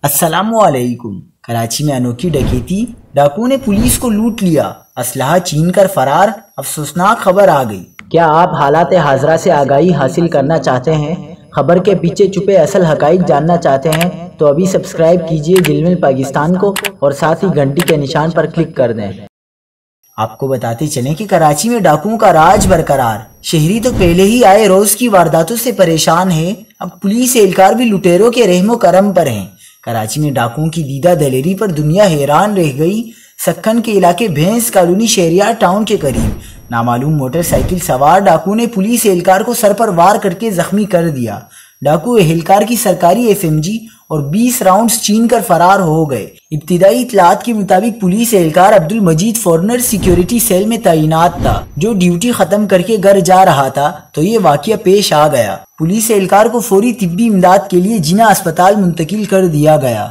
السلام علیکم۔ کراچی میں انوکھی ڈکیتی، ڈاکو نے پولیس کو لوٹ لیا، اسلحہ چھین کر فرار، افسوسناک خبر آ گئی۔ کیا آپ حالات حاضرہ سے آگاہی حاصل کرنا چاہتے ہیں؟ خبر کے پیچھے چھپے اصل حقائق جاننا چاہتے ہیں تو ابھی سبسکرائب کیجئے جلمل پاکستان کو اور ساتھ ہی گھنٹی کے نشان پر کلک کر دیں۔ آپ کو بتاتے چلیں کہ کراچی میں ڈاکوؤں کا راج برقرار۔ شہری تو پہلے ہی آئے روز کی وارداتوں سے پریشان ہیں، اب پولیس اہلکار بھی لٹیروں کے رحم و کرم پر ہیں۔ کراچی میں ڈاکوؤں کی دیدہ دلیری پر دنیا حیران رہ گئی۔ سکھن کے علاقے بھینس کالونی شہریار ٹاؤن کے قریب نامعلوم موٹر سائیکل سوار ڈاکو نے پولیس اہلکار کو سر پر وار کر کے زخمی کر دیا۔ ڈاکو اہلکار کی سرکاری FMG اور 20 راؤنڈز چھین کر فرار ہو گئے۔ ابتدائی اطلاعات کے مطابق پولیس اہلکار Abdul Majeed foreigner security cell میں تعینات تھا، جو ڈیوٹی ختم کر کے گھر جا رہا تھا تو یہ واقعہ پیش آ گیا۔ پولیس اہلکار کو فوری طبی امداد کے لیے جناح اسپتال منتقل کر دیا گیا۔